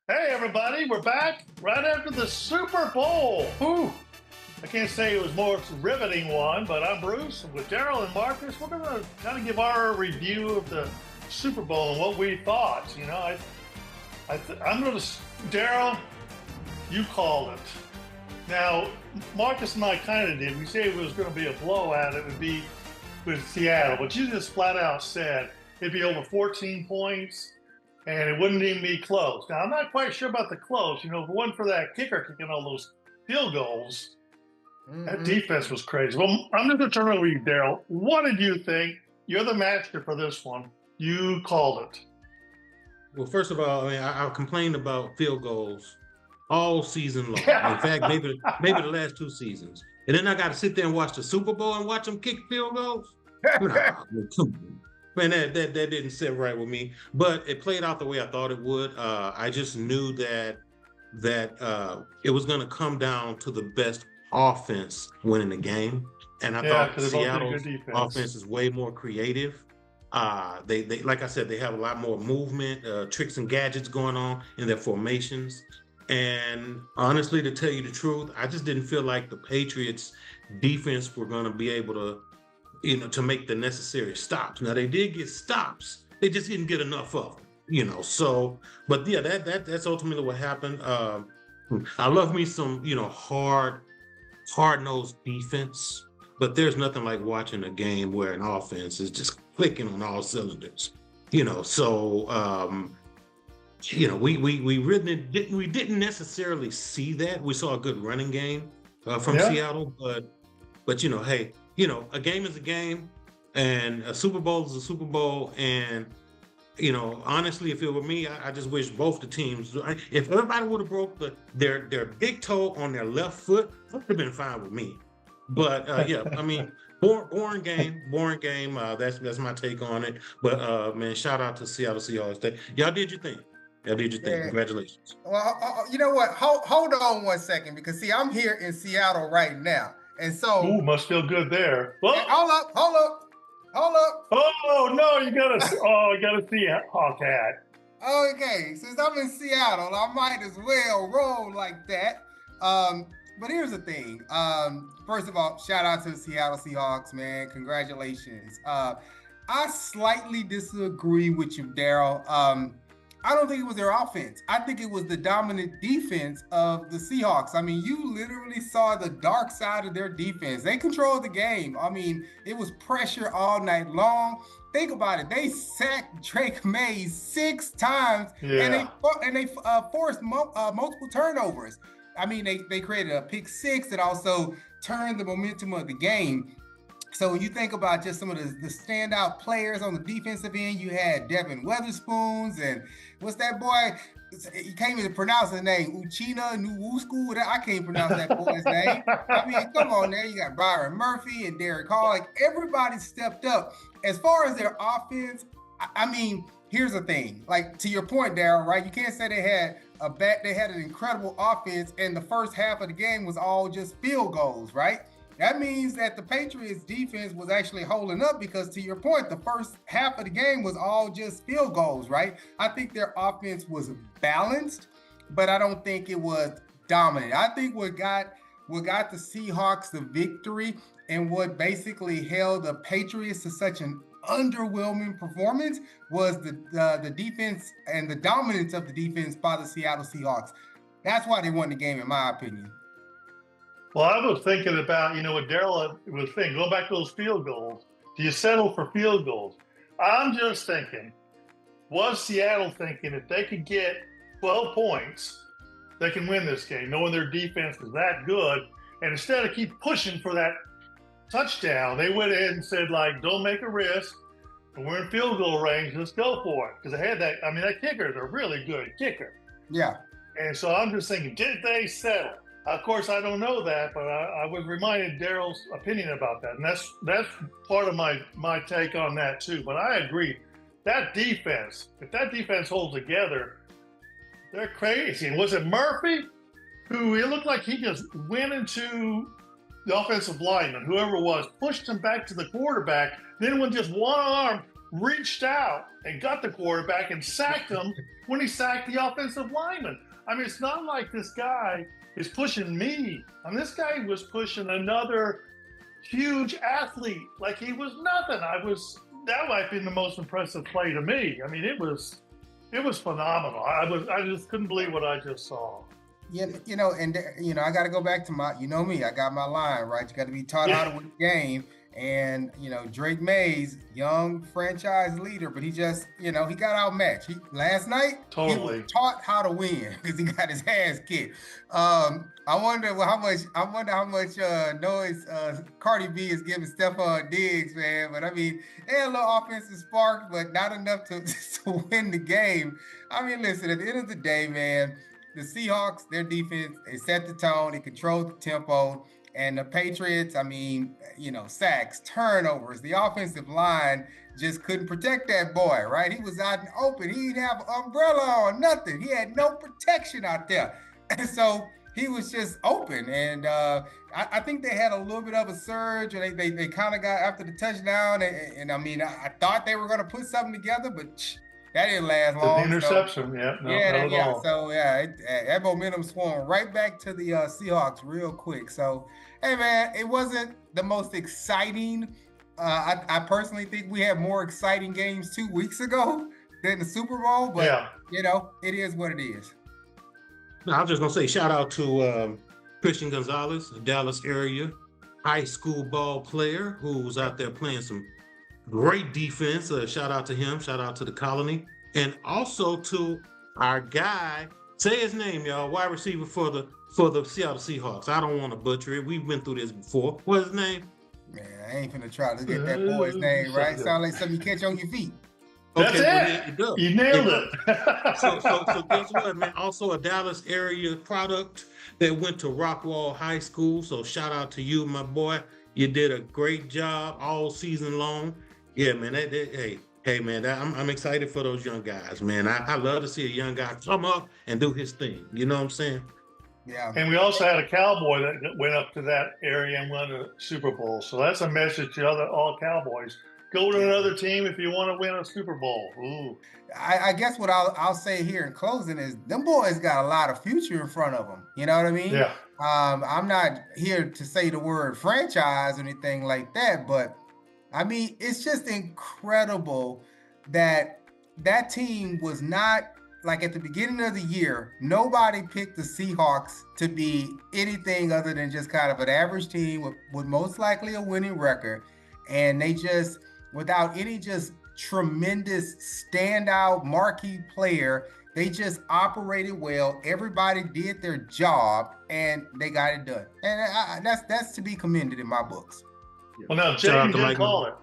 Hey, everybody, we're back right after the Super Bowl. Whew. I can't say it was more riveting one, but I'm Bruce with Daryl and Marcus. We're going to kind of give our review of the Super Bowl and what we thought. You know, I'm going to, Daryl, you called it. Now, Marcus and I kind of did. We said it was going to be a blowout. It would be with Seattle, but you just flat out said it'd be over 14 points. And it wouldn't even be close. Now, I'm not quite sure about the close. You know, if it wasn't for that kicker kicking all those field goals, that defense was crazy. Well, I'm going to turn it over to you, Daryl. What did you think? You're the master for this one. You called it. Well, first of all, I mean, I complained about field goals all season long. In fact, maybe the last two seasons. And then I got to sit there and watch the Super Bowl and watch them kick field goals. Nah, man, that didn't sit right with me. But it played out the way I thought it would. I just knew that it was going to come down to the best offense winning the game, and I thought Seattle's offense is way more creative. They like I said, they have a lot more movement, tricks and gadgets going on in their formations. And honestly, to tell you the truth, I just didn't feel like the Patriots defense were going to be able to, to make the necessary stops. Now they did get stops, they just didn't get enough of them. So, but yeah, that's ultimately what happened. I love me some, hard-nosed defense, but there's nothing like watching a game where an offense is just clicking on all cylinders. So we didn't necessarily see that. We saw a good running game from Seattle, but hey, a game is a game, and a Super Bowl is a Super Bowl. And honestly, if it were me, I just wish both the teams. If everybody would have broke their big toe on their left foot, that would have been fine with me. But yeah, I mean, boring game. That's my take on it. But man, shout out to Seattle Seahawks. Y'all did your thing. Yeah. Congratulations. Well, you know what? Hold on 1 second, because see, I'm here in Seattle right now, and so must feel good there. Well, hold up. Oh no, you gotta see Hawk Hat. Okay, since I'm in Seattle, I might as well roll like that. But here's the thing. First of all, shout out to the Seattle Seahawks, man. Congratulations. I slightly disagree with you, Daryl. I don't think it was their offense. I think it was the dominant defense of the Seahawks. I mean, you literally saw the dark side of their defense. They controlled the game. I mean, it was pressure all night long. Think about it. They sacked Drake May 6 times, and they forced multiple turnovers. I mean, they created a pick 6 that also turned the momentum of the game. So when you think about just some of the standout players on the defensive end, you had Devin Weatherspoons and what's that boy? You can't even pronounce his name. Uchenna Nwusku. I can't pronounce that boy's name. I mean, come on there. You got Byron Murphy and Derek Hall. Like, everybody stepped up. As far as their offense, I mean, here's the thing. Like, to your point, Daryl, right? You can't say they had an incredible offense and the first half of the game was all just field goals, right? That means that the Patriots defense was actually holding up, because to your point, the first half of the game was all just field goals, right? I think their offense was balanced, but I don't think it was dominant. I think what got the Seahawks the victory and what basically held the Patriots to such an underwhelming performance was the defense and the dominance of the defense by the Seattle Seahawks. That's why they won the game, in my opinion. Well, I was thinking about, what Daryl was saying, going back to those field goals. Do you settle for field goals? I'm just thinking, was Seattle thinking if they could get 12 points, they can win this game, knowing their defense is that good? And instead of keep pushing for that touchdown, they went ahead and said, don't make a risk. And we're in field goal range, let's go for it. Because they had that kicker is a really good kicker. Yeah. And so I'm just thinking, did they settle? Of course, I don't know that, but I was reminded Daryl's opinion about that. And that's part of my take on that too. But I agree, that defense, if that defense holds together, they're crazy. And was it Murphy? Who it looked like he just went into the offensive lineman, whoever it was, pushed him back to the quarterback, then with just one arm reached out and got the quarterback and sacked him when he sacked the offensive lineman. I mean, it's not like this guy is pushing me. I mean, this guy was pushing another huge athlete like he was nothing. That might be the most impressive play to me. I mean, it was phenomenal. I just couldn't believe what I just saw. Yeah, I got to go back to me, I got my line, right? You got to be taught how to win the game. And, Drake Mays, young franchise leader, but he just, he got outmatched. Last night, he was taught how to win because he got his ass kicked. I wonder how much noise Cardi B is giving Stephon Diggs, man. But I mean, they had a little offensive spark, but not enough to win the game. I mean, listen, at the end of the day, man, the Seahawks, their defense, they set the tone, they controlled the tempo. And the Patriots, I mean, sacks, turnovers, the offensive line just couldn't protect that boy, right? He was out in the open. He didn't have an umbrella or nothing. He had no protection out there. And so he was just open. And I think they had a little bit of a surge. And they kind of got after the touchdown. And I mean, I thought they were going to put something together, but that didn't last long. The interception, So that momentum swung right back to the Seahawks real quick. So, hey man, it wasn't the most exciting. I personally think we had more exciting games 2 weeks ago than the Super Bowl, but it is what it is. No, I was just gonna say shout out to Christian Gonzalez, a Dallas area high school ball player who's out there playing some great defense. Shout out to him. Shout out to the Colony. And also to our guy, say his name, y'all, wide receiver for the Seattle Seahawks. I don't want to butcher it. We've been through this before. What's his name? Man, I ain't finna try to get that boy's name right. Sound like something you catch on your feet. Okay, that's it. You nailed it. So guess what, man? Also a Dallas area product that went to Rockwall High School. So shout out to you, my boy. You did a great job all season long. Yeah, man. Hey, man. I'm excited for those young guys, man. I love to see a young guy come up and do his thing. You know what I'm saying? Yeah. And we also had a Cowboy that went up to that area and won a Super Bowl. So that's a message to all Cowboys. Go to another team if you want to win a Super Bowl. Ooh. I guess what I'll say here in closing is them boys got a lot of future in front of them. You know what I mean? Yeah. I'm not here to say the word franchise or anything like that, but I mean, it's just incredible that team was not like at the beginning of the year, nobody picked the Seahawks to be anything other than just kind of an average team with most likely a winning record. And they just, without any just tremendous standout marquee player, they just operated well. Everybody did their job and they got it done. And that's to be commended in my books. Well, now, Jaden didn't call it.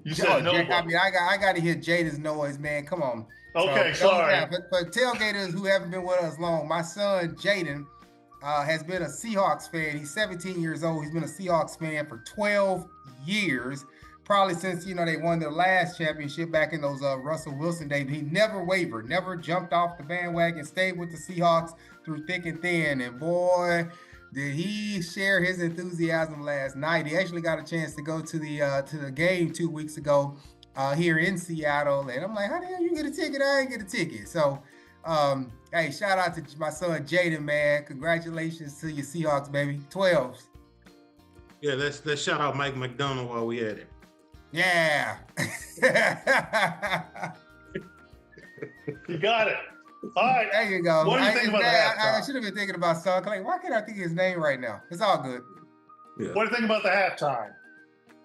You said no. I mean, I got to hear Jaden's noise, man. Come on. Okay, sorry. But tailgaters who haven't been with us long, my son Jaden has been a Seahawks fan. He's 17 years old. He's been a Seahawks fan for 12 years, probably since they won their last championship back in those Russell Wilson days. He never wavered, never jumped off the bandwagon, stayed with the Seahawks through thick and thin. And boy, did he share his enthusiasm last night. He actually got a chance to go to the game 2 weeks ago here in Seattle. And I'm like, how the hell you get a ticket? I ain't get a ticket. So, hey, shout out to my son Jaden, man. Congratulations to your Seahawks, baby. 12s. Yeah, let's shout out Mike McDonald while we at it. Yeah. You got it. All right. There you go. What do you think about the halftime? I should have been thinking about Son Clay. Why can't I think of his name right now? It's all good. Yeah. What do you think about the halftime?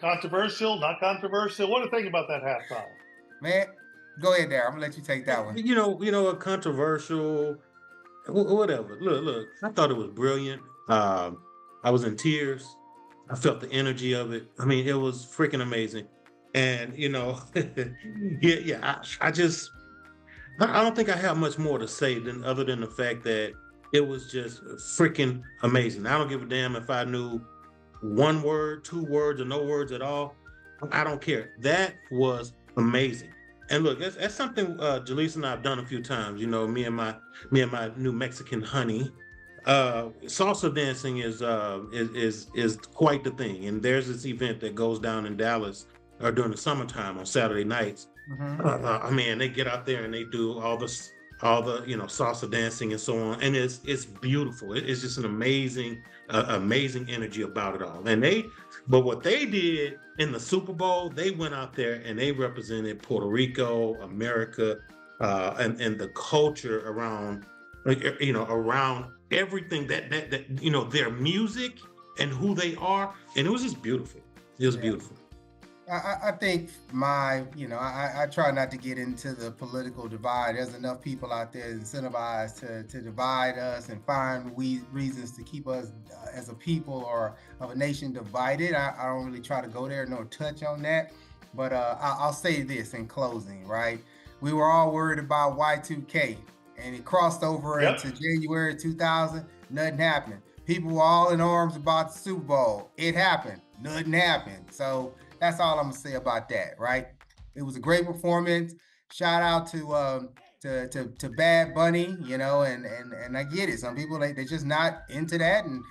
Controversial, not controversial? What do you think about that halftime? Man, go ahead there. I'm gonna let you take that one. A controversial, whatever. Look. I thought it was brilliant. I was in tears. I felt the energy of it. I mean, it was freaking amazing. And I don't think I have much more to say other than the fact that it was just freaking amazing. I don't give a damn if I knew one word, 2 words, or no words at all. I don't care. That was amazing. And look, that's something Jaleesa and I have done a few times. Me and my new Mexican honey. Salsa dancing is quite the thing. And there's this event that goes down in Dallas during the summertime on Saturday nights. I mean, they get out there and they do all the salsa dancing and so on, and it's beautiful. It's just an amazing energy about it all. But what they did in the Super Bowl, they went out there and they represented Puerto Rico, America, and the culture around, around everything that their music and who they are, and it was just beautiful. It was beautiful. I think I try not to get into the political divide. There's enough people out there incentivized to divide us and find reasons to keep us as a people or of a nation divided. I don't really try to go there nor touch on that. But I'll say this in closing, right? We were all worried about Y2K, and it crossed over into January 2000. Nothing happened. People were all in arms about the Super Bowl. It happened. Nothing happened. So that's all I'm gonna say about that, right? It was a great performance. Shout out to Bad Bunny, and I get it. Some people they're just not into that, and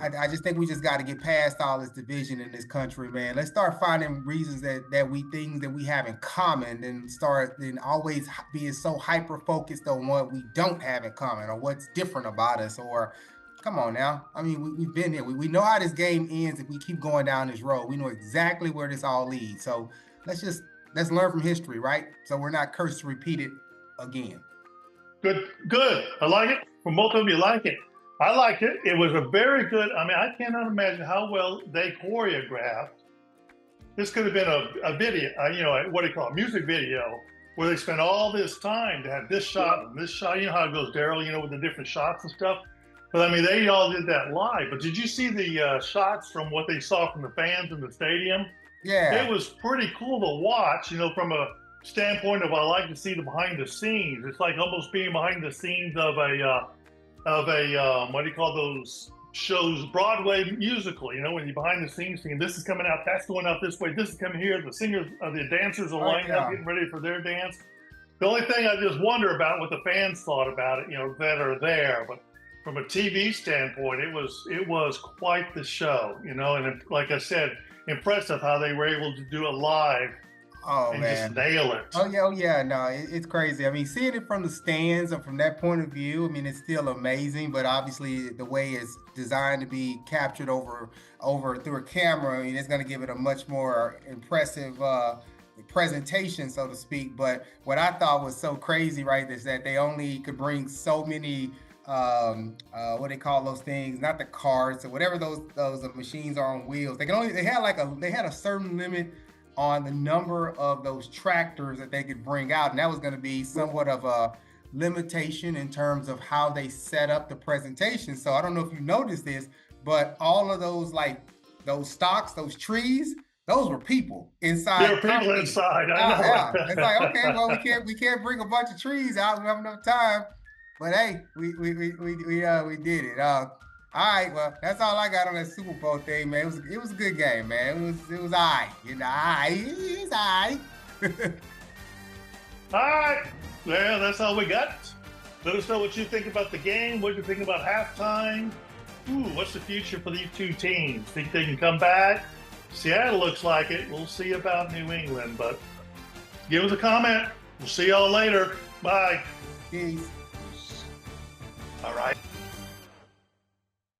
I just think we just got to get past all this division in this country, man. Let's start finding reasons things that we have in common, and start always being so hyper focused on what we don't have in common or what's different about us. Or come on now. I mean, we've been here. We know how this game ends if we keep going down this road. We know exactly where this all leads. So let's learn from history, right? So we're not cursed to repeat it again. Good. I like it. From both of you, like it. I like it. It was a very good. I mean, I cannot imagine how well they choreographed. This could have been a video, what do you call it, music video, where they spent all this time to have this shot and this shot. You know how it goes, Daryl, with the different shots and stuff. But I mean, they all did that live. But did you see the shots from what they saw from the fans in the stadium? Yeah. It was pretty cool to watch, from a standpoint of I like to see the behind the scenes. It's like almost being behind the scenes of a what do you call those shows, Broadway musical, when you're behind the scenes thinking this is coming out, that's going out this way, this is coming here, the singers, the dancers are lining up, getting ready for their dance. The only thing I just wonder about what the fans thought about it, that are there, but from a TV standpoint, it was quite the show, and like I said, impressive how they were able to do it live. Oh and man, just nail it. Oh yeah, no, it's crazy. I mean, seeing it from the stands and from that point of view, I mean, it's still amazing. But obviously, the way it's designed to be captured over through a camera, I mean, it's going to give it a much more impressive presentation, so to speak. But what I thought was so crazy, right, is that they only could bring so many. What they call those things? Not the carts or whatever those machines are on wheels. They had a certain limit on the number of those tractors that they could bring out, and that was going to be somewhat of a limitation in terms of how they set up the presentation. So I don't know if you noticed this, but all of those those stocks, those trees, those were people inside. There were people inside. I know. Yeah. It's like, okay, well, we can't bring a bunch of trees out. We don't have enough time. But hey, we did it. All right, well, that's all I got on that Super Bowl thing, man. It was a good game, man. It was all right. It's all right. All right. Well, that's all we got. Let us know what you think about the game. What you think about halftime. What's the future for these two teams? Think they can come back? Seattle looks like it. We'll see about New England, but give us a comment. We'll see y'all later. Bye. Peace. All right.